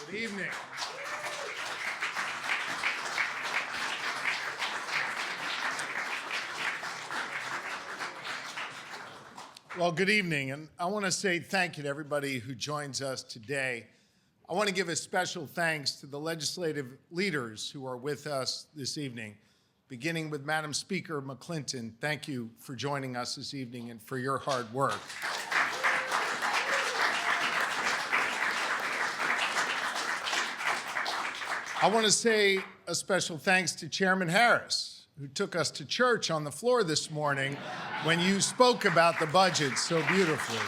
Good evening. Well, good evening, and I want to say thank you to everybody who joins us today. I want to give a special thanks to the legislative leaders who are with us this evening, beginning with Madam Speaker McClinton. Thank you for joining us this evening and for your hard work. I want to say a special thanks to Chairman Harris, who took us to church on the floor this morning when you spoke about the budget so beautifully.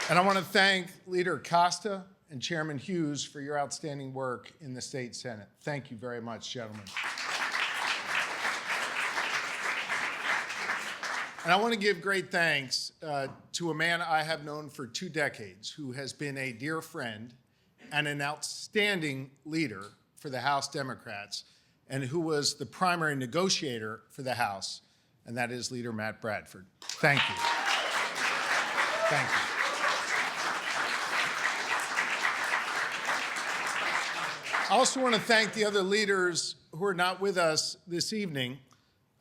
And I want to thank Leader Costa and Chairman Hughes for your outstanding work in the State Senate. Thank you very much, gentlemen. And I want to give great thanks to a man I have known for 2 decades who has been a dear friend and an outstanding leader for the House Democrats and who was the primary negotiator for the House, and that is Leader Matt Bradford. Thank you. Thank you. I also want to thank the other leaders who are not with us this evening,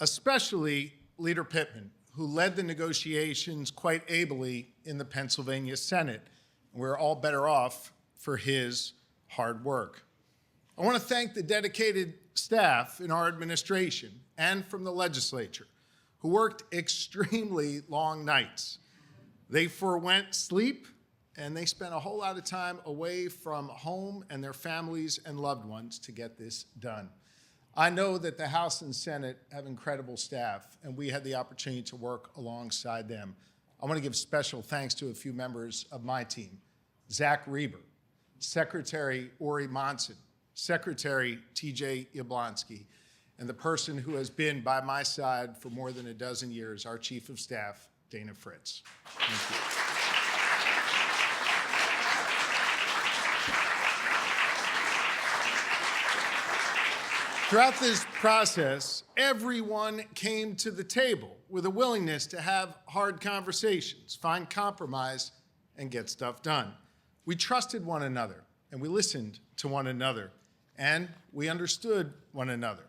especially Leader Pittman, who led the negotiations quite ably in the Pennsylvania Senate. We're all better off for his hard work. I want to thank the dedicated staff in our administration and from the legislature who worked extremely long nights. They forwent sleep, and they spent a whole lot of time away from home and their families and loved ones to get this done. I know that the House and Senate have incredible staff, and we had the opportunity to work alongside them. I want to give special thanks to a few members of my team: Zach Reber, Secretary Ori Monson, Secretary TJ Yablonsky, and the person who has been by my side for more than a dozen years, our Chief of Staff, Dana Fritz. Thank you. Throughout this process, everyone came to the table with a willingness to have hard conversations, find compromise, and get stuff done. We trusted one another, and we listened to one another, and we understood one another.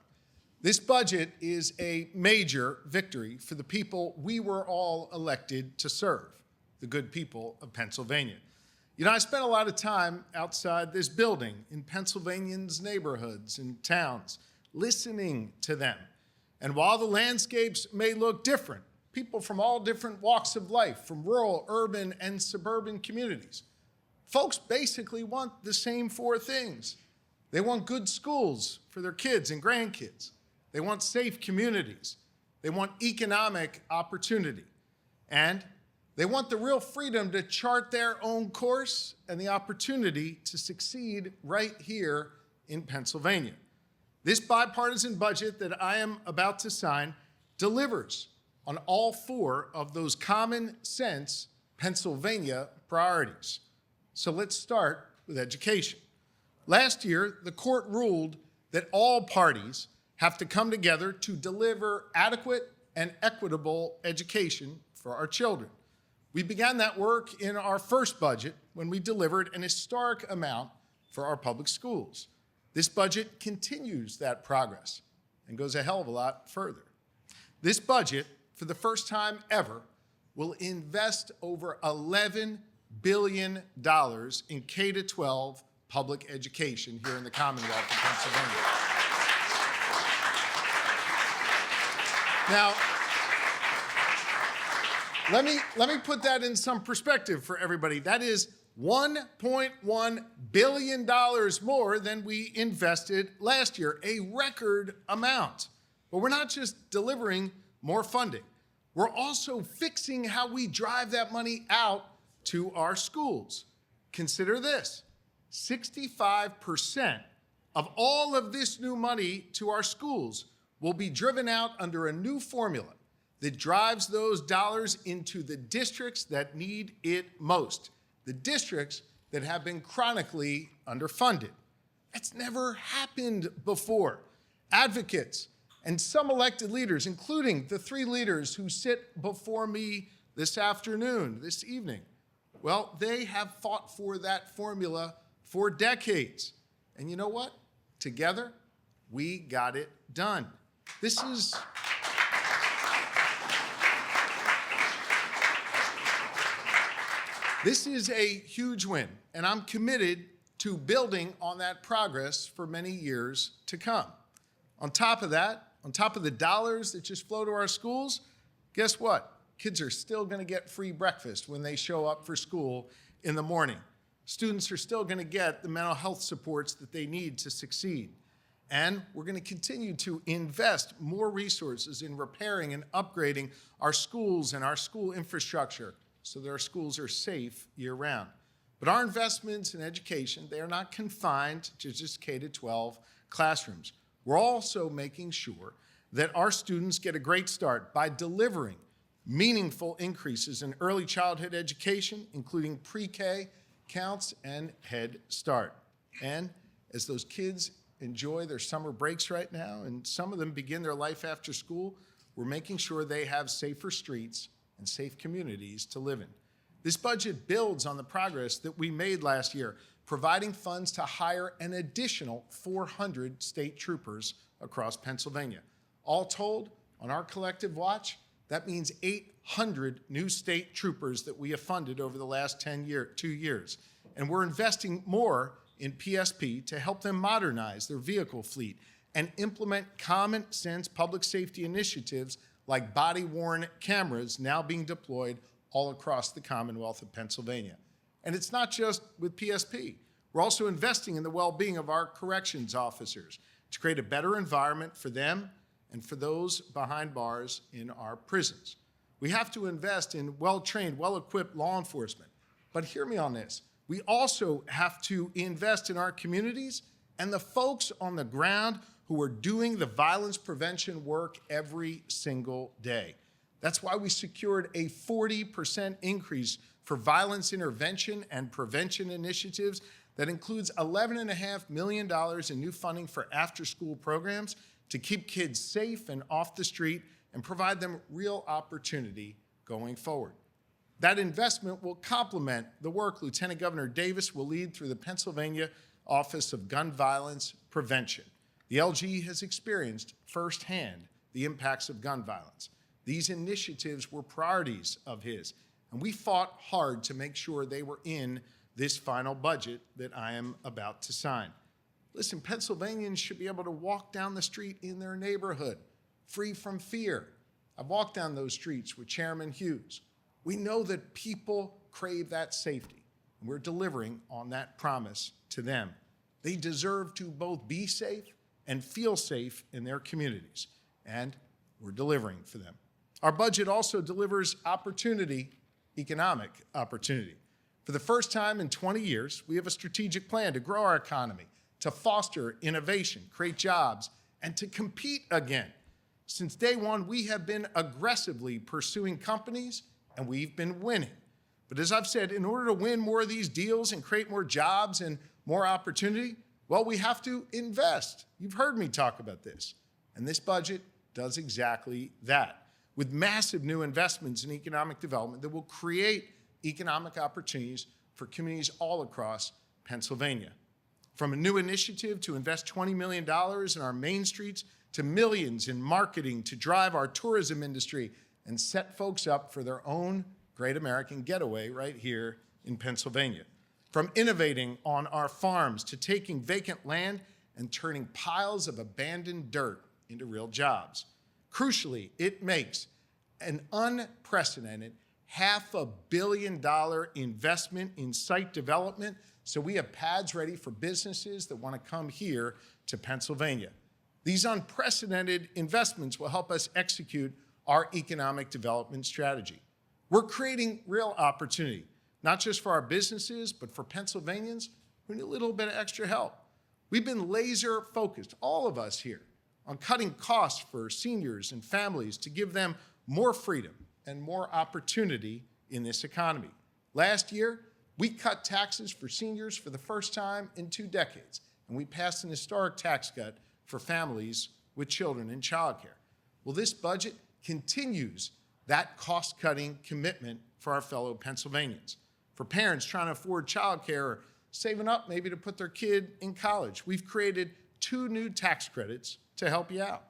This budget is a major victory for the people we were all elected to serve, the good people of Pennsylvania. You know, I spent a lot of time outside this building in Pennsylvanians' neighborhoods and towns, listening to them. And while the landscapes may look different, people from all different walks of life, from rural, urban, and suburban communities, folks basically want the same 4 things. They want good schools for their kids and grandkids. They want safe communities. They want economic opportunity. And they want the real freedom to chart their own course and the opportunity to succeed right here in Pennsylvania. This bipartisan budget that I am about to sign delivers on all 4 of those common sense Pennsylvania priorities. So let's start with education. Last year, the court ruled that all parties have to come together to deliver adequate and equitable education for our children. We began that work in our first budget when we delivered an historic amount for our public schools. This budget continues that progress and goes a hell of a lot further. This budget, for the first time ever, will invest over $11 billion in K-12 public education here in the Commonwealth of Pennsylvania. Now, let me put that in some perspective for everybody. That is $1.1 billion more than we invested last year, a record amount. But we're not just delivering more funding. We're also fixing how we drive that money out to our schools. Consider this: 65% of all of this new money to our schools will be driven out under a new formula that drives those dollars into the districts that need it most, the districts that have been chronically underfunded. That's never happened before. Advocates and some elected leaders, including the 3 leaders who sit before me this afternoon, this evening, Well, they have fought for that formula for decades. And you know what? Together, we got it done. This is a huge win, and I'm committed to building on that progress for many years to come. On top of that, on top of the dollars that just flow to our schools, guess what? Kids are still going to get free breakfast when they show up for school in the morning. Students are still going to get the mental health supports that they need to succeed. And we're going to continue to invest more resources in repairing and upgrading our schools and our school infrastructure so that our schools are safe year-round. But our investments in education, they are not confined to just K-12 classrooms. We're also making sure that our students get a great start by delivering meaningful increases in early childhood education, including pre-K, counts, and Head Start. And as those kids enjoy their summer breaks right now, and some of them begin their life after school, we're making sure they have safer streets and safe communities to live in. This budget builds on the progress that we made last year, providing funds to hire an additional 400 state troopers across Pennsylvania. All told, on our collective watch, that means 800 new state troopers that we have funded over the last 2 years. And we're investing more in PSP to help them modernize their vehicle fleet and implement common sense public safety initiatives like body-worn cameras now being deployed all across the Commonwealth of Pennsylvania. And it's not just with PSP. We're also investing in the well-being of our corrections officers to create a better environment for them and for those behind bars in our prisons. We have to invest in well-trained, well-equipped law enforcement. But hear me on this. We also have to invest in our communities and the folks on the ground who are doing the violence prevention work every single day. That's why we secured a 40% increase for violence intervention and prevention initiatives that includes $11.5 million in new funding for after-school programs to keep kids safe and off the street and provide them real opportunity going forward. That investment will complement the work Lieutenant Governor Davis will lead through the Pennsylvania Office of Gun Violence Prevention. The LG has experienced firsthand the impacts of gun violence. These initiatives were priorities of his, and we fought hard to make sure they were in this final budget that I am about to sign. Listen, Pennsylvanians should be able to walk down the street in their neighborhood, free from fear. I've walked down those streets with Chairman Hughes. We know that people crave that safety, and we're delivering on that promise to them. They deserve to both be safe and feel safe in their communities, and we're delivering for them. Our budget also delivers opportunity, economic opportunity. For the first time in 20 years, we have a strategic plan to grow our economy, to foster innovation, create jobs, and to compete again. Since day one, we have been aggressively pursuing companies, and we've been winning. But as I've said, in order to win more of these deals and create more jobs and more opportunity, well, we have to invest. You've heard me talk about this. And this budget does exactly that, with massive new investments in economic development that will create economic opportunities for communities all across Pennsylvania. From a new initiative to invest $20 million in our main streets, to millions in marketing to drive our tourism industry and set folks up for their own great American getaway right here in Pennsylvania. From innovating on our farms to taking vacant land and turning piles of abandoned dirt into real jobs. Crucially, it makes an unprecedented $500 million investment in site development so we have pads ready for businesses that want to come here to Pennsylvania. These unprecedented investments will help us execute our economic development strategy. We're creating real opportunity, not just for our businesses, but for Pennsylvanians who need a little bit of extra help. We've been laser focused, all of us here, on cutting costs for seniors and families to give them more freedom and more opportunity in this economy. Last year, we cut taxes for seniors for the first time in 2 decades, and we passed an historic tax cut for families with children in childcare. Well, this budget continues that cost-cutting commitment for our fellow Pennsylvanians. For parents trying to afford childcare or saving up maybe to put their kid in college, we've created 2 new tax credits to help you out.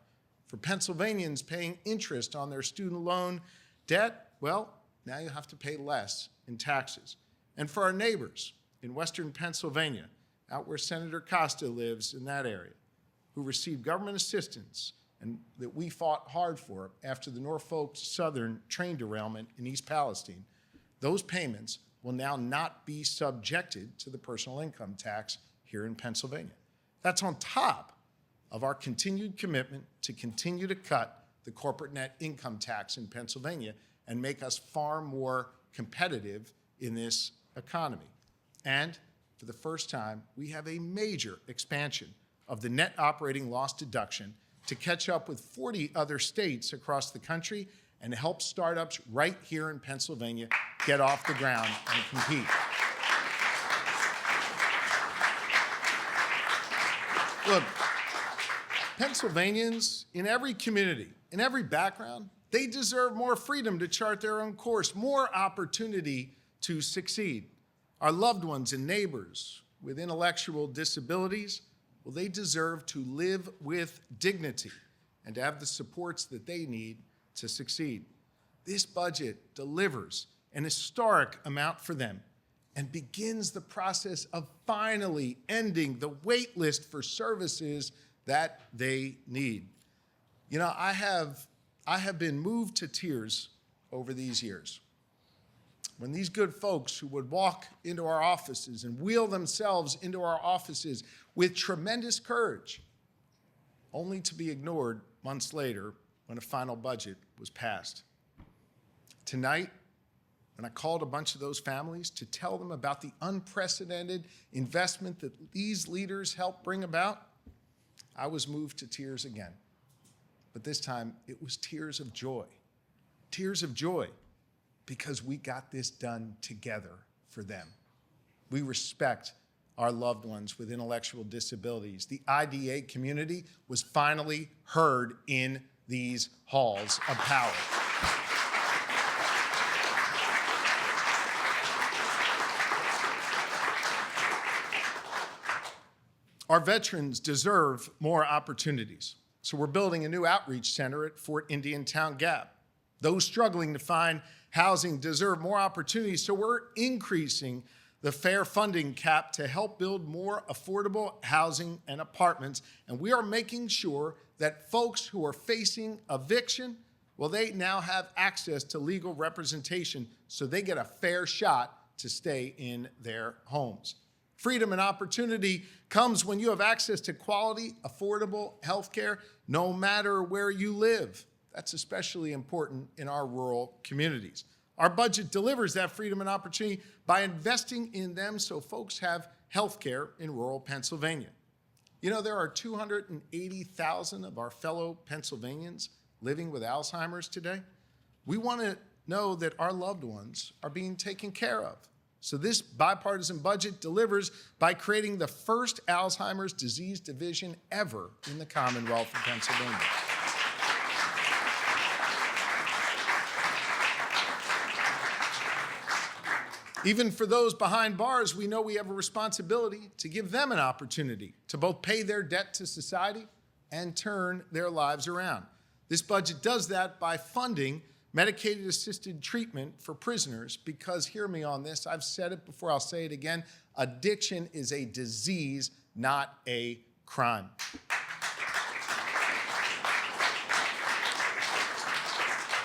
For Pennsylvanians paying interest on their student loan debt, well, now you have to pay less in taxes. And for our neighbors in Western Pennsylvania, out where Senator Costa lives in that area, who received government assistance and that we fought hard for after the Norfolk Southern train derailment in East Palestine, those payments will now not be subjected to the personal income tax here in Pennsylvania. That's on top of our continued commitment to continue to cut the corporate net income tax in Pennsylvania and make us far more competitive in this economy. And for the first time, we have a major expansion of the net operating loss deduction to catch up with 40 other states across the country and help startups right here in Pennsylvania get off the ground and compete. Look, Pennsylvanians in every community, in every background, they deserve more freedom to chart their own course, more opportunity to succeed. Our loved ones and neighbors with intellectual disabilities, well, they deserve to live with dignity and to have the supports that they need to succeed. This budget delivers an historic amount for them and begins the process of finally ending the wait list for services that they need. You know, I have been moved to tears over these years when these good folks who would walk into our offices and wheel themselves into our offices with tremendous courage, only to be ignored months later when a final budget was passed. Tonight, when I called a bunch of those families to tell them about the unprecedented investment that these leaders helped bring about, I was moved to tears again. But this time, it was tears of joy. Tears of joy because we got this done together for them. We respect our loved ones with intellectual disabilities. The IDA community was finally heard in these halls of power. Our veterans deserve more opportunities. So we're building a new outreach center at Fort Indian Town Gap. Those struggling to find housing deserve more opportunities, so we're increasing the fair funding cap to help build more affordable housing and apartments. And we are making sure that folks who are facing eviction, well, they now have access to legal representation so they get a fair shot to stay in their homes. Freedom and opportunity comes when you have access to quality, affordable health care, no matter where you live. That's especially important in our rural communities. Our budget delivers that freedom and opportunity by investing in them so folks have health care in rural Pennsylvania. You know, there are 280,000 of our fellow Pennsylvanians living with Alzheimer's today. We want to know that our loved ones are being taken care of. So this bipartisan budget delivers by creating the first Alzheimer's disease division ever in the Commonwealth of Pennsylvania. Even for those behind bars, we know we have a responsibility to give them an opportunity to both pay their debt to society and turn their lives around. This budget does that by funding medicated-assisted treatment for prisoners because, hear me on this, I've said it before, I'll say it again, addiction is a disease, not a crime.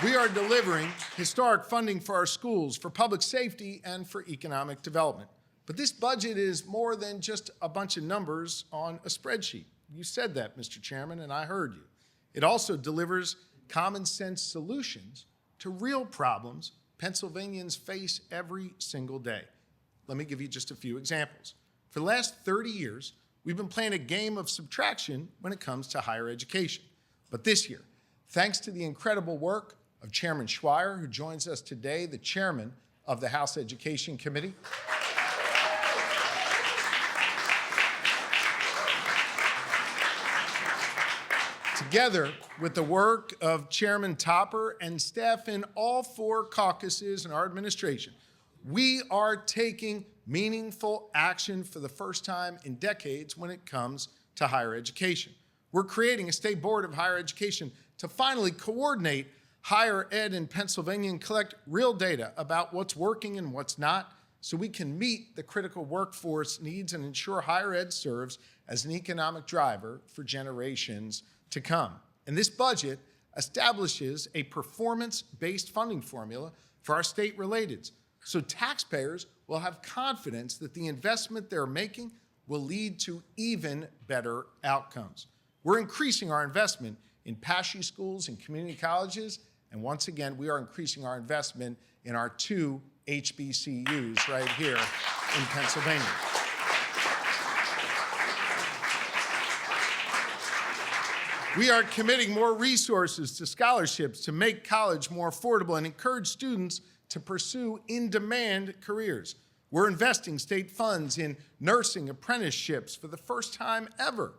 We are delivering historic funding for our schools, for public safety, and for economic development. But this budget is more than just a bunch of numbers on a spreadsheet. You said that, Mr. Chairman, and I heard you. It also delivers common sense solutions to real problems Pennsylvanians face every single day. Let me give you just a few examples. For the last 30 years, we've been playing a game of subtraction when it comes to higher education. But this year, thanks to the incredible work of Chairman Schweier, who joins us today, the chairman of the House Education Committee, together with the work of Chairman Topper and staff in all 4 caucuses in our administration, We are taking meaningful action for the first time in decades when it comes to higher education. We're creating a state board of higher education to finally coordinate higher ed in Pennsylvania and collect real data about what's working and what's not, so we can meet the critical workforce needs and ensure higher ed serves as an economic driver for generations to come. And this budget establishes a performance-based funding formula for our state relateds, so taxpayers will have confidence that the investment they're making will lead to even better outcomes. We're increasing our investment in PASHE schools and community colleges, and once again, we are increasing our investment in our 2 HBCUs right here in Pennsylvania. We are committing more resources to scholarships to make college more affordable and encourage students to pursue in-demand careers. We're investing state funds in nursing apprenticeships for the first time ever.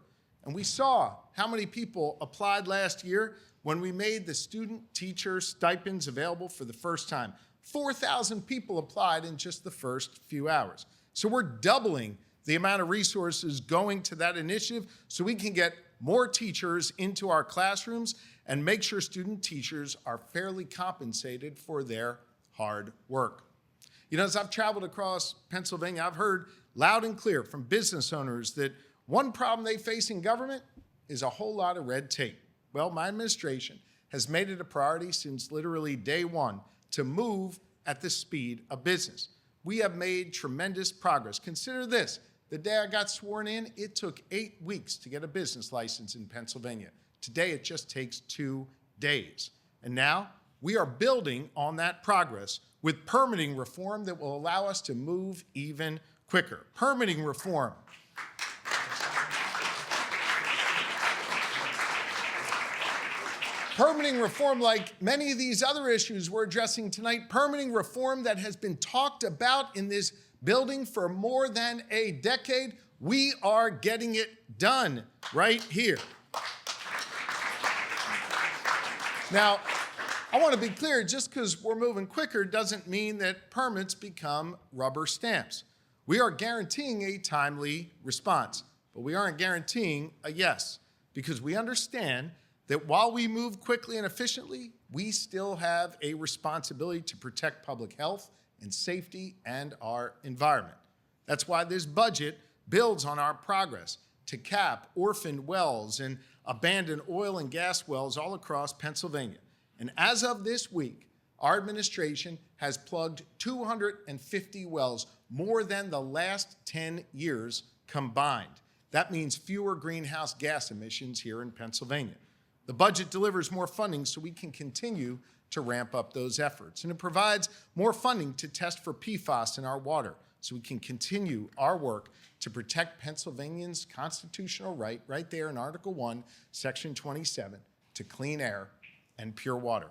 And we saw how many people applied last year when we made the student-teacher stipends available for the first time. 4,000 people applied in just the first few hours. So we're doubling the amount of resources going to that initiative so we can get more teachers into our classrooms and make sure student teachers are fairly compensated for their hard work. You know, as I've traveled across Pennsylvania, I've heard loud and clear from business owners that one problem they face in government is a whole lot of red tape. Well, my administration has made it a priority since literally day one to move at the speed of business. We have made tremendous progress. Consider this, the day I got sworn in, it took 8 weeks to get a business license in Pennsylvania. Today, it just takes 2 days. And now, we are building on that progress with permitting reform that will allow us to move even quicker. Permitting reform. Permitting reform, like many of these other issues we're addressing tonight, permitting reform that has been talked about in this building for more than a decade, we are getting it done right here. Now, I want to be clear, just because we're moving quicker doesn't mean that permits become rubber stamps. We are guaranteeing a timely response, but we aren't guaranteeing a yes, because we understand that while we move quickly and efficiently, we still have a responsibility to protect public health and safety and our environment. That's why this budget builds on our progress to cap orphaned wells and abandoned oil and gas wells all across Pennsylvania. And as of this week, our administration has plugged 250 wells, more than the last 10 years combined. That means fewer greenhouse gas emissions here in Pennsylvania. The budget delivers more funding so we can continue to ramp up those efforts. And it provides more funding to test for PFAS in our water so we can continue our work to protect Pennsylvanians' constitutional right there in Article 1, Section 27, to clean air and pure water.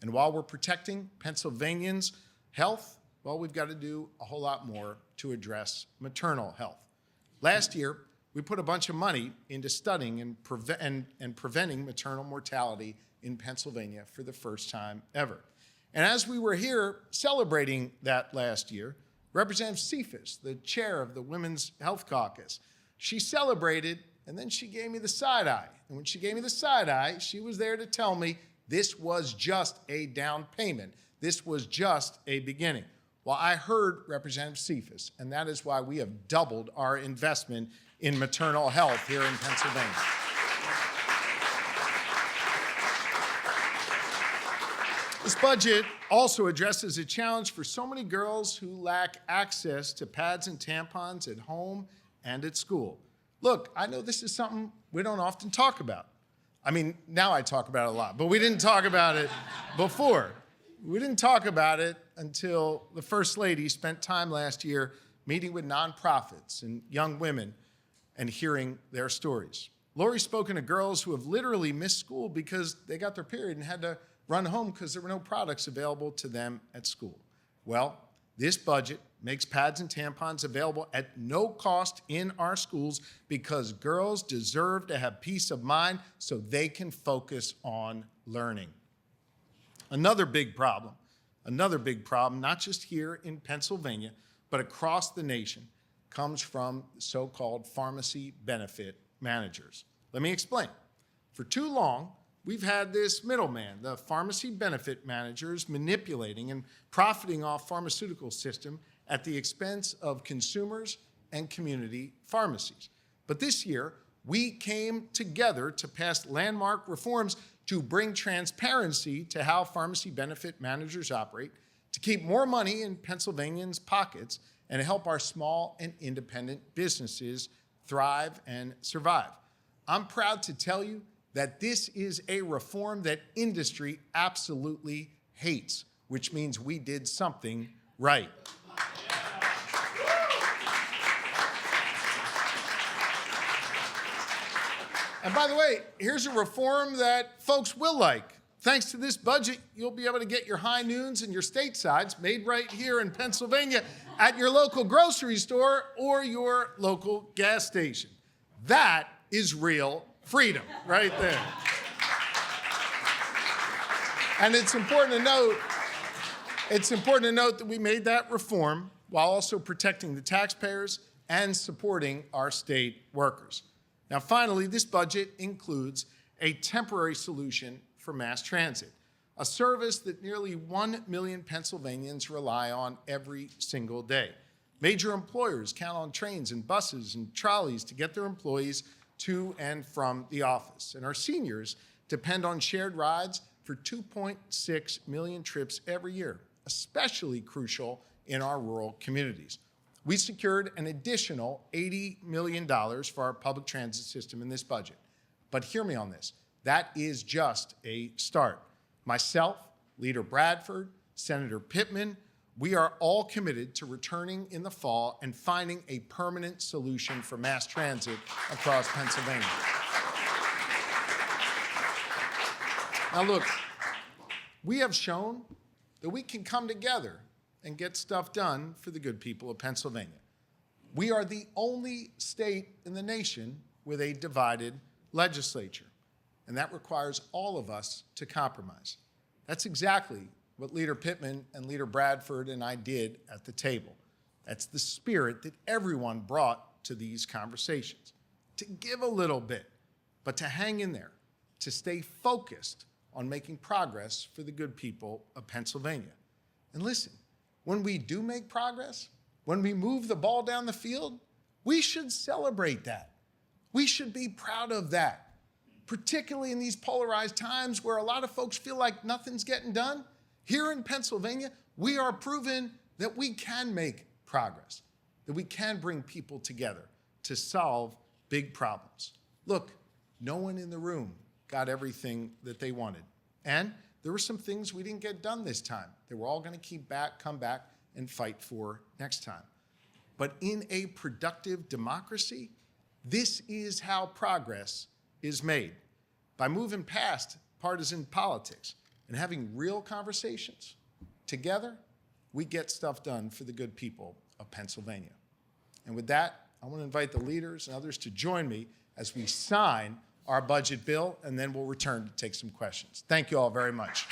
And while we're protecting Pennsylvanians' health, well, we've got to do a whole lot more to address maternal health. Last year, we put a bunch of money into studying and preventing maternal mortality in Pennsylvania for the first time ever. And as we were here celebrating that last year, Representative Cephas, the chair of the Women's Health Caucus, she celebrated and then she gave me the side eye. And when she gave me the side eye, she was there to tell me this was just a down payment. This was just a beginning. Well, I heard Representative Cephas, and that is why we have doubled our investment in maternal health here in Pennsylvania. This budget also addresses a challenge for so many girls who lack access to pads and tampons at home and at school. Look, I know this is something we don't often talk about. I mean, now I talk about it a lot, but we didn't talk about it before. We didn't talk about it until the First Lady spent time last year meeting with nonprofits and young women and hearing their stories. Lori's spoken to girls who have literally missed school because they got their period and had to run home because there were no products available to them at school. Well, this budget makes pads and tampons available at no cost in our schools because girls deserve to have peace of mind so they can focus on learning. Another big problem Another big problem, not just here in Pennsylvania, but across the nation, comes from so-called pharmacy benefit managers. Let me explain. For too long, we've had this middleman, the pharmacy benefit managers, manipulating and profiting off pharmaceutical system at the expense of consumers and community pharmacies. But this year, we came together to pass landmark reforms to bring transparency to how pharmacy benefit managers operate, to keep more money in Pennsylvanians' pockets, and to help our small and independent businesses thrive and survive. I'm proud to tell you that this is a reform that industry absolutely hates, which means we did something right. And by the way, here's a reform that folks will like. Thanks to this budget, you'll be able to get your high noons and your statesides made right here in Pennsylvania at your local grocery store or your local gas station. That is real freedom right there. And it's important to note that we made that reform while also protecting the taxpayers and supporting our state workers. Now, finally, this budget includes a temporary solution for mass transit, a service that nearly 1 million Pennsylvanians rely on every single day. Major employers count on trains and buses and trolleys to get their employees to and from the office. And our seniors depend on shared rides for 2.6 million trips every year, especially crucial in our rural communities. We secured an additional $80 million for our public transit system in this budget. But hear me on this. That is just a start. Myself, Leader Bradford, Senator Pittman, we are all committed to returning in the fall and finding a permanent solution for mass transit across Pennsylvania. Now look, we have shown that we can come together and get stuff done for the good people of Pennsylvania. We are the only state in the nation with a divided legislature, and that requires all of us to compromise. That's exactly what Leader Pittman and Leader Bradford and I did at the table. That's the spirit that everyone brought to these conversations. To give a little bit, but to hang in there, to stay focused on making progress for the good people of Pennsylvania. And listen, when we do make progress, when we move the ball down the field, we should celebrate that. We should be proud of that, particularly in these polarized times where a lot of folks feel like nothing's getting done. Here in Pennsylvania, we are proving that we can make progress, that we can bring people together to solve big problems. Look, no one in the room got everything that they wanted. And there were some things we didn't get done this time that we're all going to come back and fight for next time. But in a productive democracy, this is how progress is made. By moving past partisan politics and having real conversations, together, we get stuff done for the good people of Pennsylvania. And with that, I want to invite the leaders and others to join me as we sign our budget bill, and then we'll return to take some questions. Thank you all very much.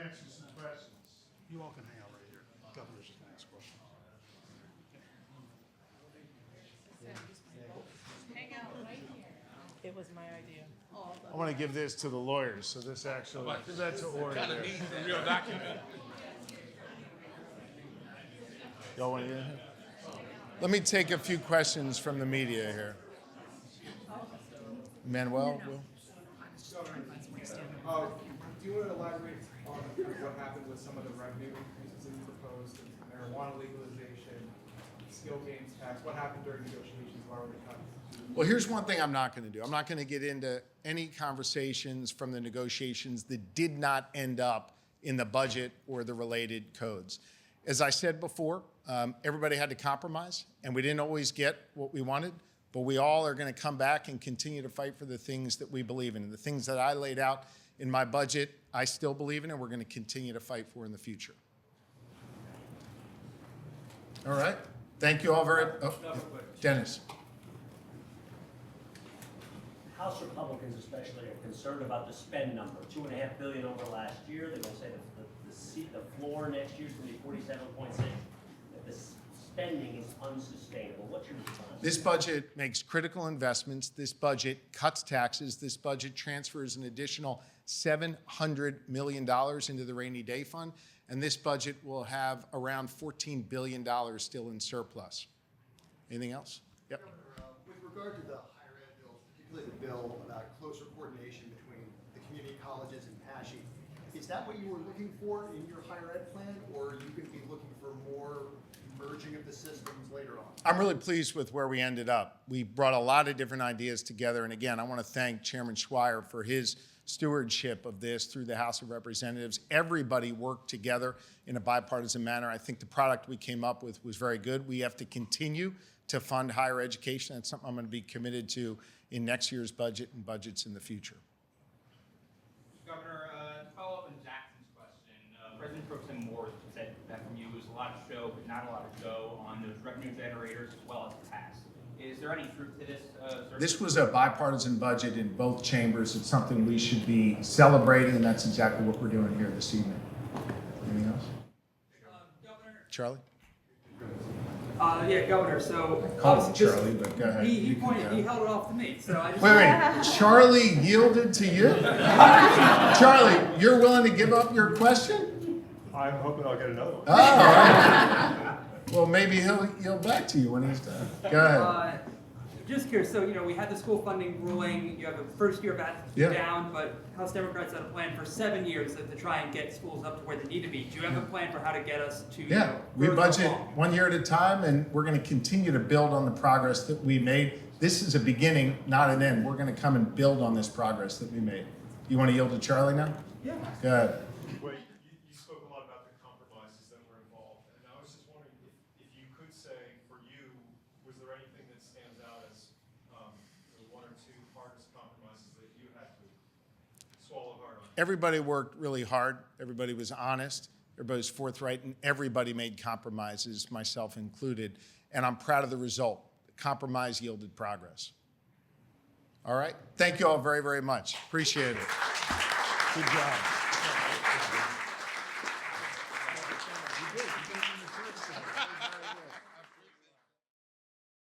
answer some questions. You all can hang out right here. Governor's just gonna ask questions. Hang out right here. It was my idea. I want to give this to the lawyers, so this actually, give that to order there. Real document. Y'all want to get in here? Let me take a few questions from the media here. Manuel, Will? Do you want to elaborate on what happened with some of the revenue increases that you proposed, marijuana legalization, skill gains tax? What happened during negotiations? Why were they cut? Well, here's one thing I'm not going to do. I'm not going to get into any conversations from the negotiations that did not end up in the budget or the related codes. As I said before, everybody had to compromise, and we didn't always get what we wanted, but we all are going to come back and continue to fight for the things that we believe in. And the things that I laid out in my budget, I still believe in, and we're going to continue to fight for in the future. All right. Thank you all very much. Dennis. House Republicans especially are concerned about the spend number, $2.5 billion over last year. They're going to say the floor next year is going to be 47.6. That the spending is unsustainable. What's your response? This budget makes critical investments. This budget cuts taxes. This budget transfers an additional $700 million into the rainy day fund. And this budget will have around $14 billion still in surplus. Anything else? Yep. With regard to the higher ed bill, particularly the bill about closer coordination between the community colleges and PASHE, is that what you were looking for in your higher ed plan, or are you going to be looking for more merging of the systems later on? I'm really pleased with where we ended up. We brought a lot of different ideas together. And again, I want to thank Chairman Schweier for his stewardship of this through the House of Representatives. Everybody worked together in a bipartisan manner. I think the product we came up with was very good. We have to continue to fund higher education. That's something I'm going to be committed to in next year's budget and budgets in the future. Governor, to follow up on Jackson's question, President Pro Tem Moore said that from you was a lot of show, but not a lot of go on those revenue generators as well as the tax. Is there any truth to this? This was a bipartisan budget in both chambers. It's something we should be celebrating, and that's exactly what we're doing here this evening. Anything else? Governor. Charlie? Yeah, Governor. So Call him Charlie, but go ahead. He held it off to me. So I just Wait. Charlie yielded to you? Charlie, you're willing to give up your question? I'm hoping I'll get another one. Oh, all right. Well, maybe he'll yield back to you when he's done. Go ahead. Just curious. So we had the school funding ruling. You have a first year of Yeah. down, but House Democrats had a plan for 7 years to try and get schools up to where they need to be. Do you have a plan for how to get us to? Yeah, we further budget along? 1 year at a time, and we're going to continue to build on the progress that we made. This is a beginning, not an end. We're going to come and build on this progress that we made. You want to yield to Charlie now? Yeah. Go ahead. Well, you spoke a lot about the compromises that were involved, and I was just wondering if you could say, for you, was there anything that stands out as the one or two hardest compromises that you had to swallow hard on? Everybody worked really hard. Everybody was honest. Everybody was forthright, and everybody made compromises, myself included. And I'm proud of the result. Compromise yielded progress. All right. Thank you all very, very much. Appreciate it. Good job.